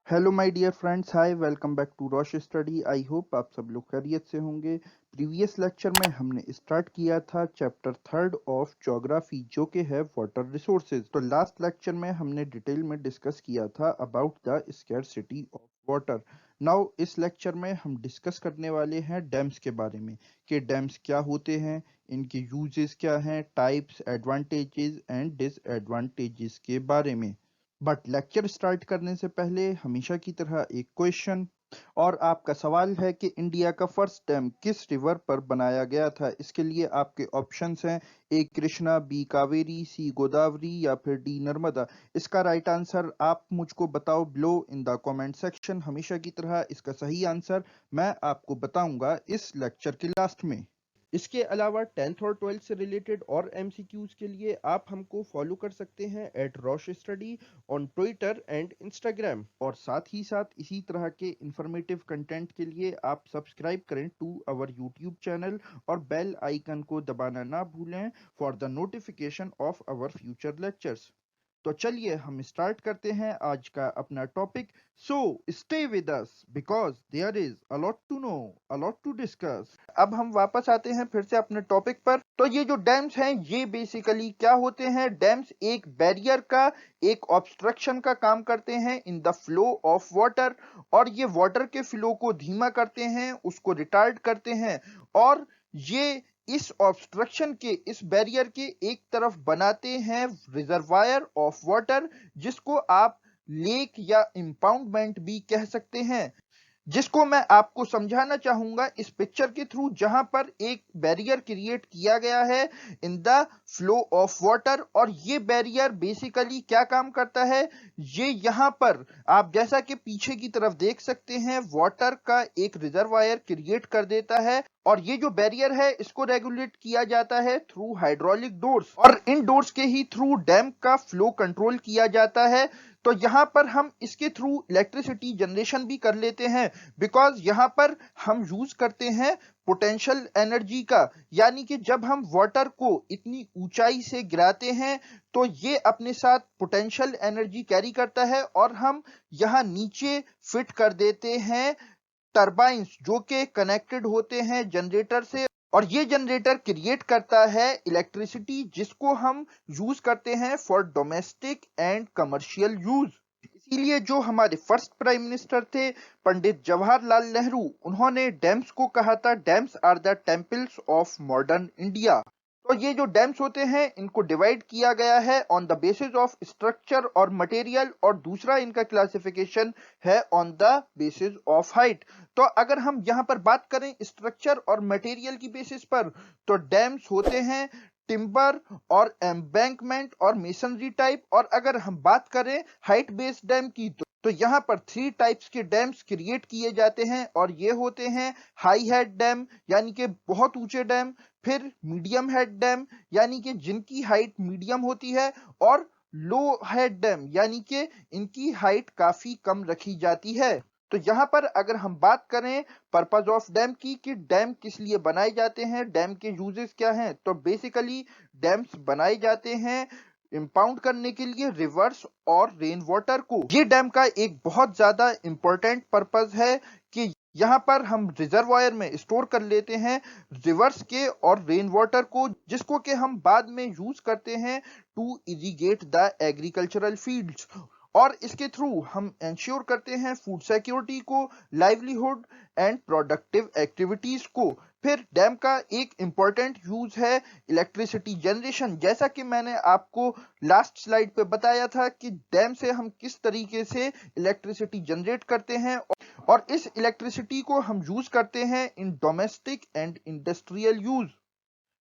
Hello my dear friends, hi, welcome back to Rosh Study. I hope आप सब लोग खैरियत से होंगे। प्रीवियस लेक्चर में हमने स्टार्ट किया था चैप्टर थर्ड ऑफ ज्योग्राफी, जो कि है वाटर रिसोर्सेज। तो लास्ट लेक्चर में हमने डिटेल में डिस्कस किया था about the scarcity of water. Now इस लेक्चर में हम डिस्कस करने वाले हैं डैम्स के बारे में कि डैम्स क्या होते हैं, इनके यूजेस क्या हैं, टाइप्स, एडवांटेजेस एंड डिसएडवांटेजेस के बारे में। बट लेक्चर स्टार्ट करने से पहले हमेशा की तरह एक क्वेश्चन, और आपका सवाल है कि इंडिया का फर्स्ट डैम किस रिवर पर बनाया गया था। इसके लिए आपके ऑप्शंस हैं ए कृष्णा, बी कावेरी, सी गोदावरी या फिर डी नर्मदा। इसका राइट आंसर आप मुझको बताओ below in the comment section. हमेशा की तरह इसका सही आंसर मैं आपको बताऊंगा इस लेक्चर के लास्ट में। इसके अलावा 10th और 12th से रिलेटेड और एमसीक्यूज के लिए आप हमको फॉलो कर सकते हैं at Rosh Study on Twitter and Instagram, और साथ ही साथ इसी तरह के इंफॉर्मेटिव कंटेंट के लिए आप सब्सक्राइब करें टू अवर यूट्यूब चैनल और बेल आइकन को दबाना ना भूलें for the notification of our future lectures. तो चलिए हम स्टार्ट करते हैं आज का अपना topic. So stay with us because there is a lot to know, a lot to discuss. अब हम वापस आते हैं फिर से अपने टॉपिक पर। तो ये जो डैम्स हैं ये बेसिकली क्या होते हैं? डैम्स एक बैरियर का, एक ऑब्स्ट्रक्शन का काम करते हैं in the flow of water, और ये वाटर के फ्लो को धीमा करते हैं, उसको रिटार्ड करते हैं, और ये इस ऑब्स्ट्रक्शन के, इस बैरियर के एक तरफ बनाते हैं रिजर्वायर ऑफ वाटर, जिसको आप लेक या इंपाउंडमेंट भी कह सकते हैं, जिसको मैं आपको समझाना चाहूंगा इस पिक्चर के थ्रू, जहां पर एक बैरियर क्रिएट किया गया है in the flow of water. और ये बैरियर बेसिकली क्या काम करता है? ये यहां पर आप जैसा कि पीछे की तरफ देख सकते हैं, वाटर का एक रिजर्वायर क्रिएट कर देता है, और ये जो बैरियर है इसको रेगुलेट किया जाता है थ्रू हाइड्रोलिक डोर्स, और इन डोर्स के ही थ्रू डैम का फ्लो कंट्रोल किया जाता है। तो यहां पर हम इसके थ्रू इलेक्ट्रिसिटी जनरेशन भी कर लेते हैं, बिकॉज यहां पर हम यूज करते हैं पोटेंशियल एनर्जी का, यानी कि जब हम वाटर को इतनी ऊंचाई से गिराते हैं तो ये अपने साथ पोटेंशियल एनर्जी कैरी करता है, और हम यहां नीचे फिट कर देते हैं टरबाइंस, जो कि कनेक्टेड होते हैं जनरेटर से, और ये जनरेटर क्रिएट करता है इलेक्ट्रिसिटी, जिसको हम यूज करते हैं for domestic and commercial use. इसीलिए जो हमारे फर्स्ट प्राइम मिनिस्टर थे पंडित जवाहरलाल नेहरू, उन्होंने डैम्स को कहा था dams are the temples of modern India. तो ये जो डैम्स होते हैं इनको डिवाइड किया गया है on the basis of structure और मटेरियल, और दूसरा इनका क्लासिफिकेशन है on the basis of height. तो अगर हम यहाँ पर बात करें स्ट्रक्चर और मटेरियल की बेसिस पर, तो डैम्स होते हैं टिम्बर और एम्बैंकमेंट और मेसनरी टाइप। और अगर हम बात करें हाइट बेस्ड डैम की, तो यहाँ पर 3 टाइप्स के डैम्स क्रिएट किए जाते हैं, और ये होते हैं हाई हेड डैम, यानी कि बहुत ऊंचे डैम, फिर मीडियम हेड डैम, यानी कि जिनकी हाइट मीडियम होती है, और लो हेड डैम, यानी कि इनकी हाइट काफी कम रखी जाती है। तो यहाँ पर अगर हम बात करें पर्पज ऑफ डैम की, कि डैम किस लिए बनाए जाते हैं, डैम के यूजेस क्या हैं, तो बेसिकली डैम्स बनाए जाते हैं इंपाउंड करने के लिए रिवर्स और रेन वाटर को। ये डैम का एक बहुत ज्यादा इंपॉर्टेंट पर्पज है कि यहाँ पर हम रिजर्वायर में स्टोर कर लेते हैं रिवर्स के और रेन वाटर को, जिसको कि हम बाद में यूज करते हैं to irrigate the agricultural fields, और इसके थ्रू हम इंश्योर करते हैं फूड सिक्योरिटी को, लाइवलीहुड एंड प्रोडक्टिव एक्टिविटीज को। फिर डैम का एक इंपॉर्टेंट यूज है इलेक्ट्रिसिटी जनरेशन, जैसा कि मैंने आपको लास्ट स्लाइड पे बताया था कि डैम से हम किस तरीके से इलेक्ट्रिसिटी जनरेट करते हैं, और इस इलेक्ट्रिसिटी को हम यूज करते हैं in domestic and industrial use.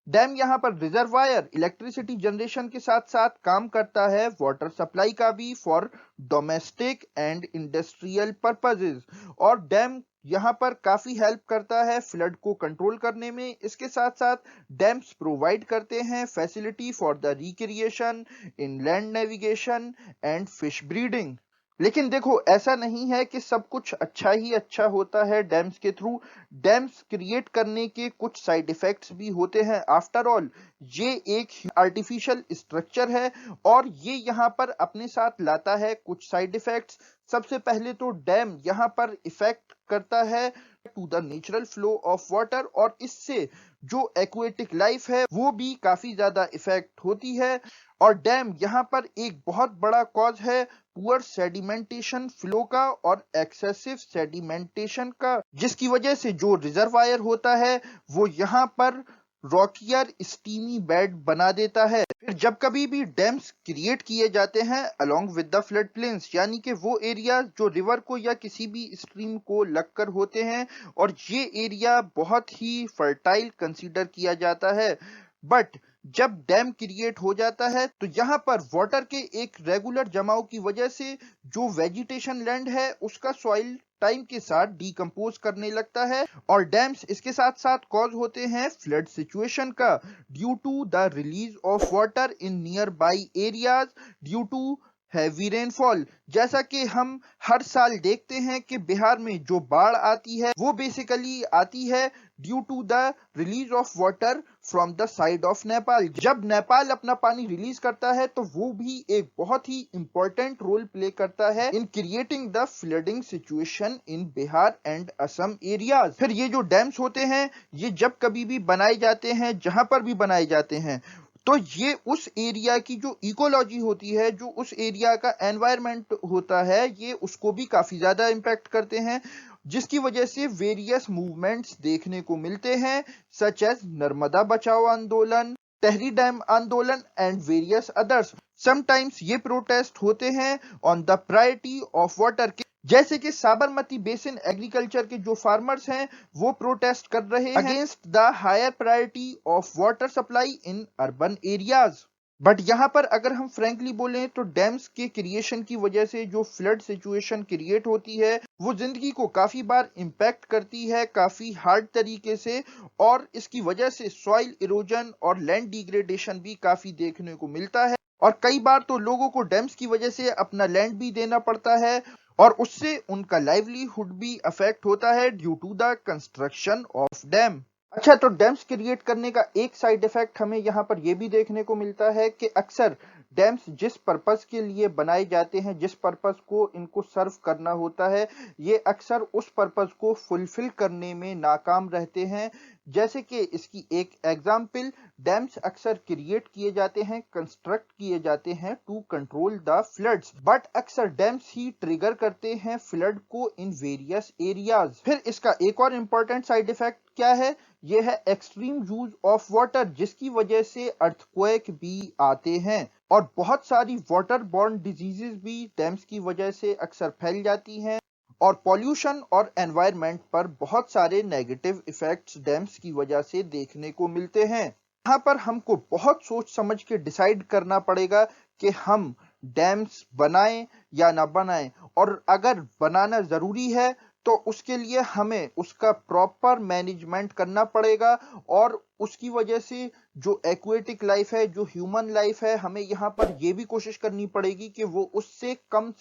Dam यहाँ पर रिजर्वायर इलेक्ट्रिसिटी जनरेशन के साथ साथ काम करता है वाटर सप्लाई का भी for domestic and industrial purposes, और डैम यहाँ पर काफी हेल्प करता है फ्लड को कंट्रोल करने में। इसके साथ साथ डैम्स प्रोवाइड करते हैं facility for the recreation, inland navigation and fish breeding. लेकिन देखो, ऐसा नहीं है कि सब कुछ अच्छा ही अच्छा होता है डैम्स के थ्रू। डैम्स क्रिएट करने के कुछ साइड इफेक्ट्स भी होते हैं। आफ्टर ऑल ये एक आर्टिफिशियल स्ट्रक्चर है, और ये यहाँ पर अपने साथ लाता है कुछ साइड इफेक्ट्स, सबसे पहले तो डैम यहाँ पर इफेक्ट करता है to the natural flow of water, और इससे जो एक्वेटिक लाइफ है वो भी काफी ज्यादा इफेक्ट होती है। और डैम यहाँ पर एक बहुत बड़ा कॉज है पुअर सेडिमेंटेशन फ्लो का और एक्सेसिव सेडिमेंटेशन का, जिसकी वजह से जो रिजर्वायर होता है वो यहाँ पर रॉकियर स्टीमी बेड बना देता है। फिर जब कभी भी डैम्स क्रिएट किए जाते हैं along with the flood plains, यानी कि वो एरिया जो रिवर को या किसी भी स्ट्रीम को लगकर होते हैं, और ये एरिया बहुत ही फर्टाइल कंसीडर किया जाता है। बट जब डैम क्रिएट हो जाता है तो यहाँ पर वाटर के एक रेगुलर जमाव की वजह से जो वेजिटेशन लैंड है उसका सॉइल टाइम के साथ डिकम्पोज करने लगता है, और डैम्स इसके साथ साथ कॉज होते हैं फ्लड सिचुएशन का due to the release of water in nearby areas due to heavy rainfall. जैसा कि हम हर साल देखते हैं कि बिहार में जो बाढ़ आती है वो बेसिकली आती है due to the release of water from the side of Nepal. जब नेपाल अपना पानी रिलीज करता है तो वो भी एक बहुत ही इंपॉर्टेंट रोल प्ले करता है in creating the flooding situation in Bihar and Assam areas. फिर ये जो डैम्स होते हैं ये जब कभी भी बनाए जाते हैं, जहां पर भी बनाए जाते हैं, तो ये उस एरिया की जो इकोलॉजी होती है, जो उस एरिया का एनवायरनमेंट होता है, ये उसको भी काफी ज्यादा इम्पैक्ट करते हैं, जिसकी वजह से वेरियस मूवमेंट्स देखने को मिलते हैं सच एज नर्मदा बचाओ आंदोलन, तहरी डैम आंदोलन एंड वेरियस अदर्स। समटाइम्स ये प्रोटेस्ट होते हैं on the priority of water, जैसे कि साबरमती बेसिन एग्रीकल्चर के जो फार्मर्स हैं वो प्रोटेस्ट कर रहे हैं against the higher priority of water supply in urban areas. But यहाँ पर अगर हम फ्रैंकली बोलें तो डैम्स के क्रिएशन की वजह से जो फ्लड सिचुएशन क्रिएट होती है वो जिंदगी को काफी बार इम्पैक्ट करती है काफी हार्ड तरीके से, और इसकी वजह से सॉइल इरोजन और लैंड डिग्रेडेशन भी काफी देखने को मिलता है, और कई बार तो लोगों को डैम्स की वजह से अपना लैंड भी देना पड़ता है और उससे उनका लाइवलीहुड भी अफेक्ट होता है due to the construction of dam. अच्छा, तो डैम्स क्रिएट करने का एक साइड इफेक्ट हमें यहाँ पर यह भी देखने को मिलता है कि अक्सर डैम्स जिस पर्पस के लिए बनाए जाते हैं, जिस पर्पस को इनको सर्व करना होता है, ये अक्सर उस पर्पस को फुलफिल करने में नाकाम रहते हैं। जैसे कि इसकी एक एग्जाम्पल, डैम्स अक्सर क्रिएट किए जाते हैं, कंस्ट्रक्ट किए जाते हैं to control the floods, but अक्सर डैम्स ही ट्रिगर करते हैं फ्लड को इन वेरियस एरियाज। फिर इसका एक और इम्पोर्टेंट साइड इफेक्ट क्या है? यह है एक्सट्रीम यूज ऑफ वाटर, जिसकी वजह से अर्थक्वेक भी आते हैं और बहुत सारी वाटर बॉर्न डिजीजेस भी डैम्स की वजह से अक्सर फैल जाती हैं, और पॉल्यूशन और एनवायरनमेंट पर बहुत सारे नेगेटिव इफेक्ट्स डैम्स की वजह से देखने को मिलते हैं। यहाँ पर हमको बहुत सोच समझ के डिसाइड करना पड़ेगा कि हम डैम्स बनाएं या ना बनाएं, और अगर बनाना जरूरी है तो उसके लिए हमें उसका प्रॉपर मैनेजमेंट करना पड़ेगा, और उसकी वजह से जो एक्वेटिक लाइफ है, जो ह्यूमन लाइफ है, हमें यहाँ पर यह भी कोशिश करनी पड़ेगी कि वो उससे कम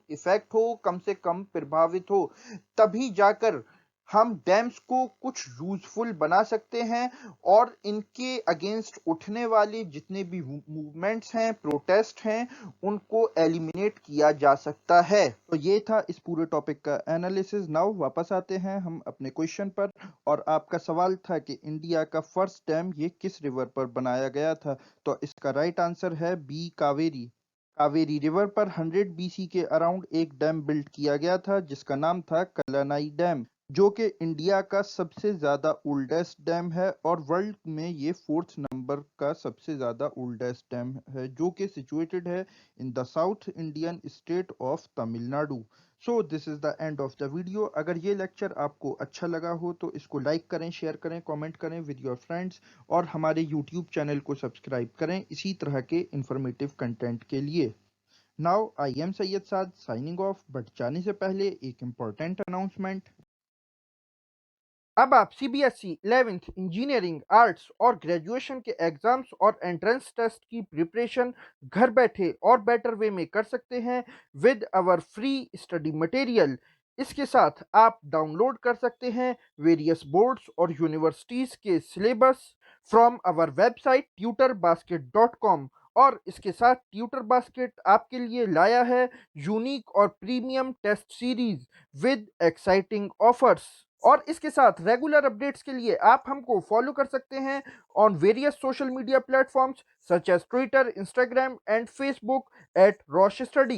इफेक्ट हो, कम से कम प्रभावित हो, तभी जाकर हम डैम्स को कुछ यूजफुल बना सकते हैं और इनके अगेंस्ट उठने वाले जितने भी मूवमेंट्स हैं, प्रोटेस्ट हैं, उनको एलिमिनेट किया जा सकता है। तो ये था इस पूरे टॉपिक का एनालिसिस। नाउ वापस आते हैं हम अपने क्वेश्चन पर, और आपका सवाल था कि इंडिया का फर्स्ट डैम ये किस रिवर पर बनाया गया था। तो इसका राइट आंसर है बी, कावेरी। कावेरी रिवर पर 100 BC के अराउंड एक डैम बिल्ड किया गया था जिसका नाम था कलानाई डैम, जो कि इंडिया का सबसे ज्यादा ओल्डेस्ट डैम है, और वर्ल्ड में ये 4th नंबर का सबसे ज्यादा ओल्डेस्ट डैम है, जो कि सिचुएटेड है in the south Indian state of Tamil Nadu. So this is the end of the video. अगर ये लेक्चर आपको अच्छा लगा हो तो इसको लाइक करें, शेयर करें, कमेंट करें विद योर फ्रेंड्स, और हमारे यूट्यूब चैनल को सब्सक्राइब करें इसी तरह के इंफॉर्मेटिव कंटेंट के लिए। Now I am Syed Saad signing off, but जाने से पहले एक इम्पोर्टेंट अनाउंसमेंट। अब आप सीबीएसई 11th इंजीनियरिंग, आर्ट्स और ग्रेजुएशन के एग्जाम्स और एंट्रेंस टेस्ट की प्रिपरेशन घर बैठे और बेटर वे में कर सकते हैं with our free study material. इसके साथ आप डाउनलोड कर सकते हैं वेरियस बोर्ड्स और यूनिवर्सिटीज़ के syllabus from our website tutorbasket.com, और इसके साथ ट्यूटर बास्केट आपके लिए लाया है यूनिक और premium test series with exciting offers. और इसके साथ रेगुलर अपडेट्स के लिए आप हमको फॉलो कर सकते हैं on various social media platforms such as Twitter, Instagram and Facebook at Rosh study.